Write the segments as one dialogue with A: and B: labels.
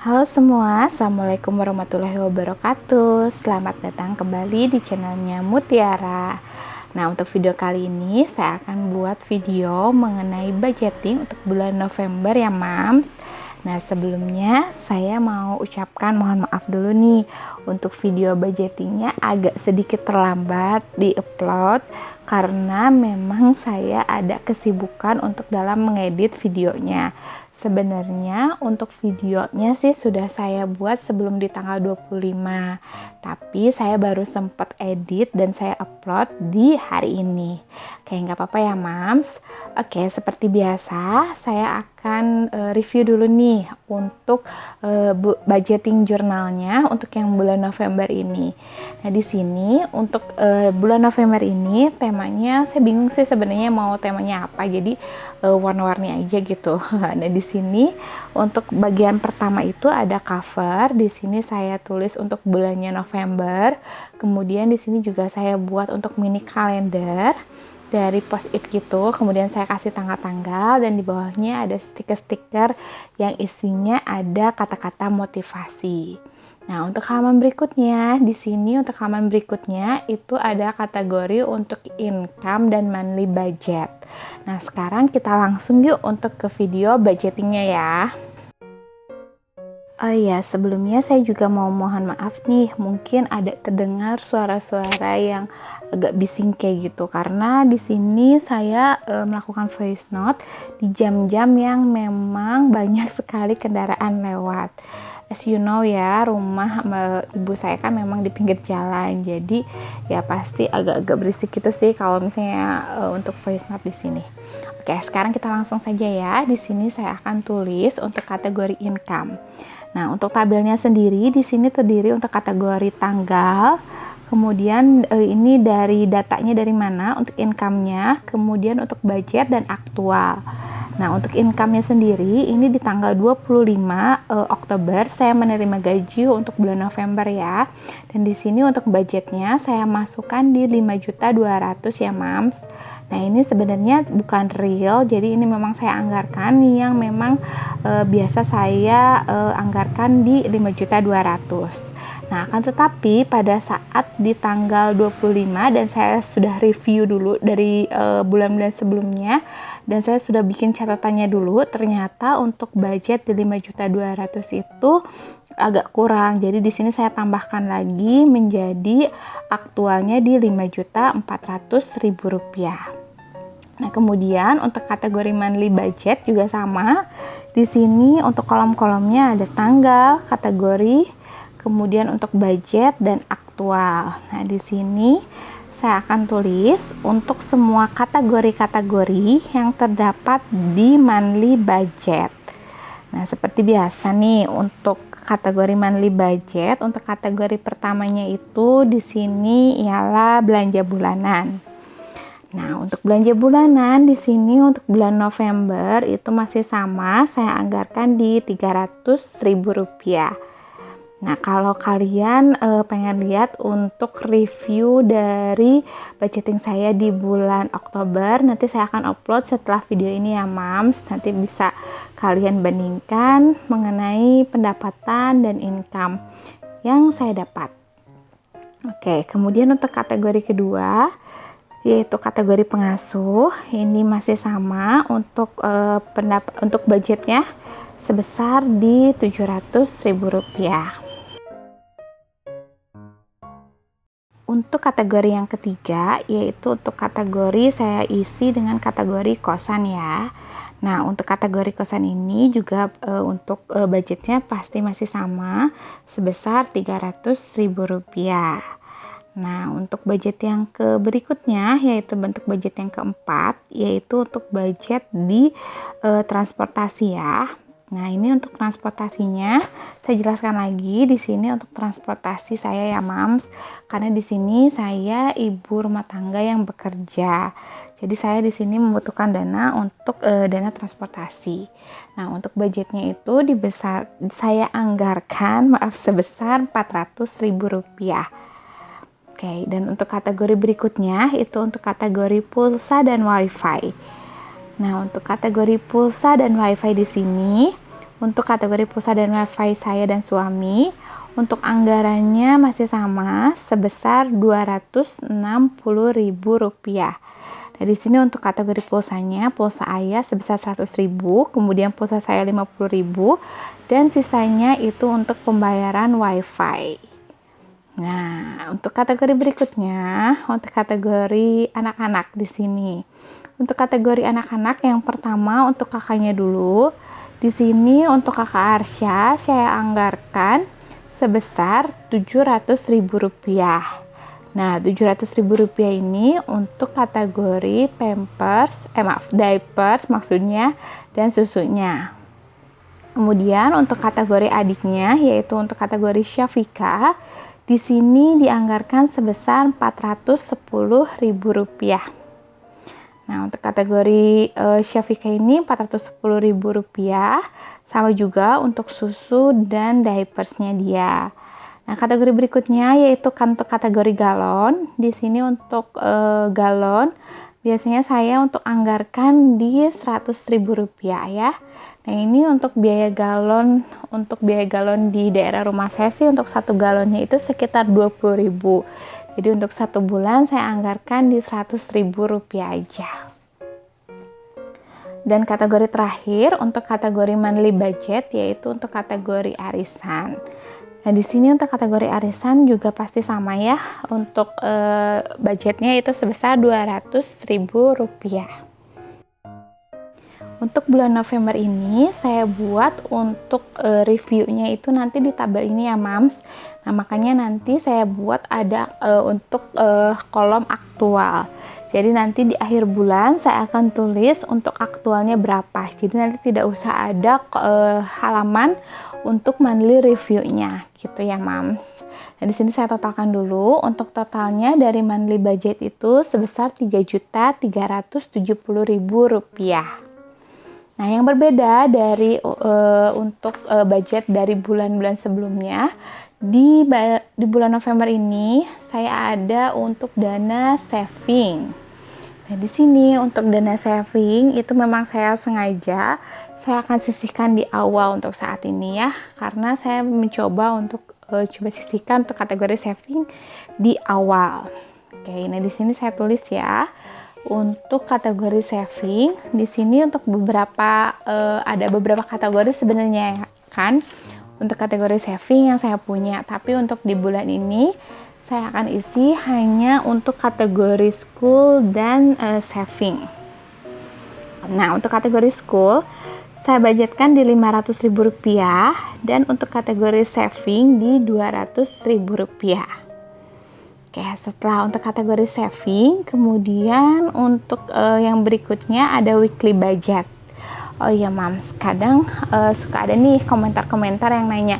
A: Halo semua, Assalamualaikum warahmatullahi wabarakatuh. Selamat datang kembali di channelnya Mutiara. Nah, untuk video kali ini saya akan buat video mengenai budgeting untuk bulan November ya Mams. Nah, sebelumnya saya mau ucapkan mohon maaf dulu nih, untuk video budgetingnya agak sedikit terlambat di upload karena memang saya ada kesibukan untuk dalam mengedit videonya. Sebenarnya untuk videonya sih sudah saya buat sebelum di tanggal 25, tapi saya baru sempat edit dan saya upload di hari ini. Oke, nggak apa-apa ya Mams. Oke, seperti biasa saya akan review dulu nih untuk budgeting jurnalnya untuk yang bulan November ini. Nah, di sini untuk bulan November ini temanya saya bingung sih sebenarnya mau temanya apa. Jadi warna-warni aja gitu. Nah, di sini untuk bagian pertama itu ada cover. Di sini saya tulis untuk bulannya November. Kemudian di sini juga saya buat untuk mini kalender dari post-it gitu. Kemudian saya kasih tanggal-tanggal dan di bawahnya ada stiker-stiker yang isinya ada kata-kata motivasi. Nah, untuk halaman berikutnya, di sini untuk halaman berikutnya itu ada kategori untuk income dan monthly budget. Nah, sekarang kita langsung yuk untuk ke video budgetingnya ya. Oh iya, sebelumnya saya juga mau mohon maaf nih, mungkin ada terdengar suara-suara yang agak bising kayak gitu karena di sini saya melakukan voice note di jam-jam yang memang banyak sekali kendaraan lewat. As you know ya, rumah ibu saya kan memang di pinggir jalan, jadi ya pasti agak-agak berisik gitu sih kalau misalnya untuk voice note di sini. Oke, sekarang kita langsung saja ya. Di sini saya akan tulis untuk kategori income. Nah, untuk tabelnya sendiri di sini terdiri untuk kategori tanggal, kemudian ini dari datanya dari mana untuk income-nya, kemudian untuk budget dan aktual. Nah, untuk income-nya sendiri ini di tanggal 25 Oktober saya menerima gaji untuk bulan November ya. Dan di sini untuk budgetnya saya masukkan di 5.200.000 ya Mams. Nah, ini sebenarnya bukan real, jadi ini memang saya anggarkan yang memang biasa saya anggarkan di 5.200.000. Nah, akan tetapi pada saat di tanggal 25 dan saya sudah review dulu dari bulan-bulan sebelumnya dan saya sudah bikin catatannya dulu, ternyata untuk budget di 5.200.000 itu agak kurang. Jadi di sini saya tambahkan lagi menjadi aktualnya di 5.400.000 rupiah. Nah, kemudian untuk kategori monthly budget juga sama. Di sini untuk kolom-kolomnya ada tanggal, kategori, kemudian untuk budget dan aktual. Nah, di sini saya akan tulis untuk semua kategori-kategori yang terdapat di monthly budget. Nah, seperti biasa nih untuk kategori monthly budget, untuk kategori pertamanya itu di sini ialah belanja bulanan. Nah, untuk belanja bulanan di sini untuk bulan November itu masih sama, saya anggarkan di 300.000 rupiah. Nah, kalau kalian pengen lihat untuk review dari budgeting saya di bulan Oktober, nanti saya akan upload setelah video ini ya Mams. Nanti bisa kalian bandingkan mengenai pendapatan dan income yang saya dapat. Oke, kemudian untuk kategori kedua yaitu kategori pengasuh, ini masih sama untuk untuk budgetnya sebesar di 700.000 rupiah. Untuk kategori yang ketiga, yaitu untuk kategori saya isi dengan kategori kosan ya. Nah, untuk kategori kosan ini juga untuk budgetnya pasti masih sama, sebesar 300.000 rupiah. Nah, untuk budget yang berikutnya, yaitu bentuk budget yang keempat, yaitu untuk budget di transportasi ya. Nah, ini untuk transportasinya. Saya jelaskan lagi di sini untuk transportasi saya ya, Mams. Karena di sini saya ibu rumah tangga yang bekerja. Jadi saya di sini membutuhkan dana untuk dana transportasi. Nah, untuk budgetnya itu saya anggarkan sebesar Rp400.000. Oke, dan untuk kategori berikutnya itu untuk kategori pulsa dan wifi. Nah, untuk kategori pulsa dan wifi di sini, untuk kategori pulsa dan wifi saya dan suami, untuk anggarannya masih sama sebesar Rp260.000. Nah, di sini untuk kategori pulsanya, pulsa ayah sebesar 100.000, kemudian pulsa saya 50.000, dan sisanya itu untuk pembayaran wifi. Nah, untuk kategori berikutnya, untuk kategori anak-anak di sini. Untuk kategori anak-anak yang pertama untuk kakaknya dulu. Di sini untuk kakak Arsya saya anggarkan sebesar Rp700.000. Nah, Rp700.000 ini untuk kategori diapers maksudnya, dan susunya. Kemudian untuk kategori adiknya, yaitu untuk kategori Syafika, di sini dianggarkan sebesar Rp410.000. Nah, untuk kategori Syafika ini Rp410.000, sama juga untuk susu dan diapersnya dia. Nah, kategori berikutnya yaitu untuk kategori galon. Di sini untuk galon biasanya saya untuk anggarkan di Rp100.000 ya. Nah, ini untuk biaya galon di daerah rumah saya sih untuk 1 galonnya itu sekitar Rp20.000. Jadi untuk 1 bulan saya anggarkan di Rp100.000 aja. Dan kategori terakhir untuk kategori monthly budget yaitu untuk kategori arisan. Nah, di sini untuk kategori arisan juga pasti sama ya. Untuk budgetnya itu sebesar Rp200.000. Untuk bulan November ini saya buat untuk reviewnya itu nanti di tabel ini ya, Mams. Nah, makanya nanti saya buat ada untuk kolom aktual. Jadi nanti di akhir bulan saya akan tulis untuk aktualnya berapa. Jadi nanti tidak usah ada halaman untuk monthly reviewnya, gitu ya, Mams. Nah, di sini saya totalkan dulu. Untuk totalnya dari monthly budget itu sebesar Rp3.370.000. Nah, yang berbeda dari untuk budget dari bulan-bulan sebelumnya, di bulan November ini saya ada untuk dana saving. Nah, di sini untuk dana saving itu memang saya sengaja saya akan sisihkan di awal untuk saat ini ya, karena saya mencoba untuk coba sisihkan untuk kategori saving di awal. Oke, nah di sini saya tulis ya. Untuk kategori saving di sini untuk ada beberapa kategori sebenarnya kan untuk kategori saving yang saya punya, tapi untuk di bulan ini saya akan isi hanya untuk kategori school dan saving. Nah, untuk kategori school saya budgetkan di Rp500.000 dan untuk kategori saving di Rp200.000. Oke, setelah untuk kategori saving, kemudian untuk yang berikutnya ada weekly budget. Oh iya, Mams, kadang suka ada nih komentar-komentar yang nanya,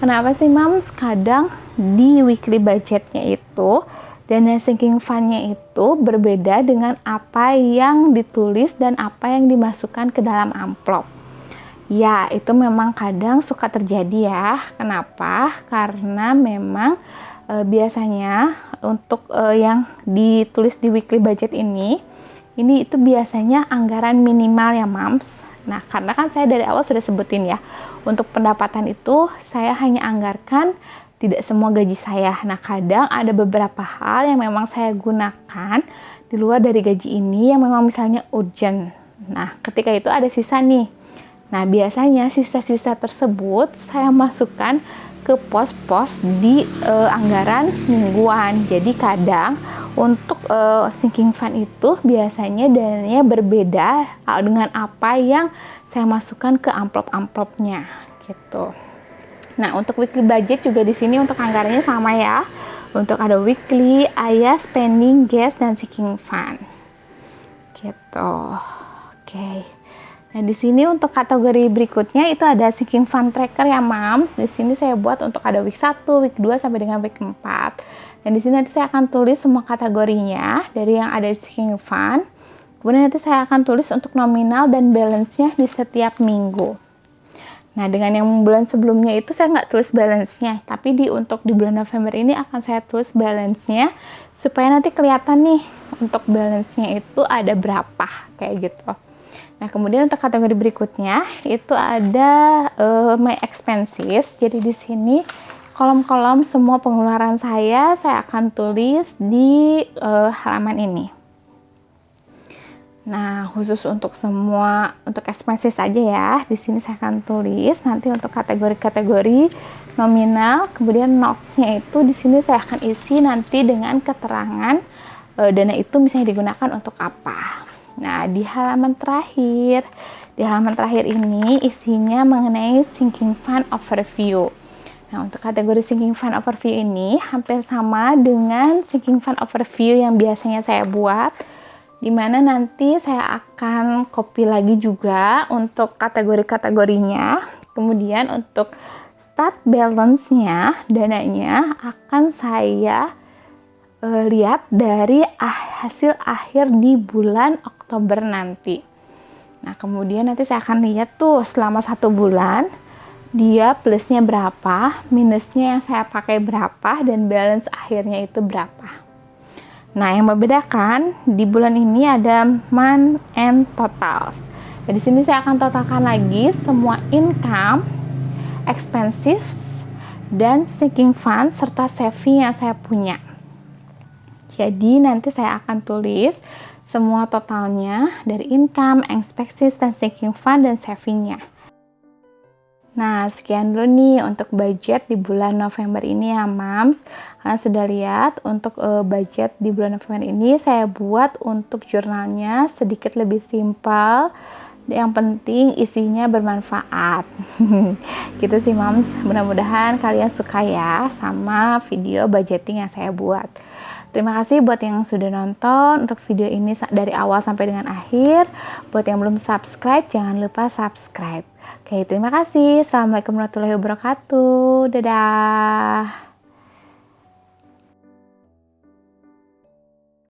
A: kenapa sih, Mams, kadang di weekly budgetnya itu dana sinking fund-nya itu berbeda dengan apa yang ditulis dan apa yang dimasukkan ke dalam amplop. Ya, itu memang kadang suka terjadi ya. Kenapa? Karena memang biasanya untuk yang ditulis di weekly budget ini itu biasanya anggaran minimal ya, Mams. Nah, karena kan saya dari awal sudah sebutin ya, untuk pendapatan itu saya hanya anggarkan tidak semua gaji saya. Nah, kadang ada beberapa hal yang memang saya gunakan di luar dari gaji ini yang memang misalnya urgent. Nah, ketika itu ada sisa nih. Nah, biasanya sisa-sisa tersebut saya masukkan ke pos-pos di anggaran mingguan. Jadi kadang untuk sinking fund itu biasanya dananya berbeda dengan apa yang saya masukkan ke amplop-amplopnya gitu. Nah, untuk weekly budget juga di sini untuk anggarannya sama ya. Untuk ada weekly, ayah spending, gas, dan sinking fund. Gitu. Oke. Nah, di sini untuk kategori berikutnya itu ada sinking fund tracker ya, Mams. Di sini saya buat untuk ada week 1, week 2 sampai dengan week 4. Dan di sini nanti saya akan tulis semua kategorinya dari yang ada di sinking fund. Kemudian nanti saya akan tulis untuk nominal dan balance-nya di setiap minggu. Nah, dengan yang bulan sebelumnya itu saya nggak tulis balance-nya, tapi untuk di bulan November ini akan saya tulis balance-nya supaya nanti kelihatan nih untuk balance-nya itu ada berapa kayak gitu. Nah, kemudian untuk kategori berikutnya itu ada my expenses. Jadi di sini kolom-kolom semua pengeluaran saya akan tulis di halaman ini. Nah, khusus untuk semua untuk expenses aja ya. Di sini saya akan tulis nanti untuk kategori-kategori nominal, kemudian notes-nya itu di sini saya akan isi nanti dengan keterangan dana itu misalnya digunakan untuk apa. Nah, di halaman terakhir ini isinya mengenai sinking fund overview. Nah, untuk kategori sinking fund overview ini hampir sama dengan sinking fund overview yang biasanya saya buat, dimana nanti saya akan copy lagi juga untuk kategori-kategorinya. Kemudian untuk start balance-nya, dananya akan saya lihat dari hasil akhir di bulan Oktober nanti. Nah, kemudian nanti saya akan lihat tuh selama 1 bulan dia plusnya berapa, minusnya yang saya pakai berapa, dan balance akhirnya itu berapa. Nah, yang membedakan di bulan ini ada month and totals. Nah, di sini saya akan totalkan lagi semua income, expenses, dan sinking fund serta saving yang saya punya. Jadi nanti saya akan tulis semua totalnya dari income, expenses, dan sinking fund dan savingnya. Nah, sekian dulu nih untuk budget di bulan November ini ya, Mams. Kalian sudah lihat untuk budget di bulan November ini saya buat untuk jurnalnya sedikit lebih simpel. Yang penting isinya bermanfaat. Gitu sih, Mams. Mudah-mudahan kalian suka ya sama video budgeting yang saya buat. Terima kasih buat yang sudah nonton untuk video ini dari awal sampai dengan akhir. Buat yang belum subscribe, jangan lupa subscribe. Oke, terima kasih. Assalamualaikum warahmatullahi wabarakatuh. Dadah.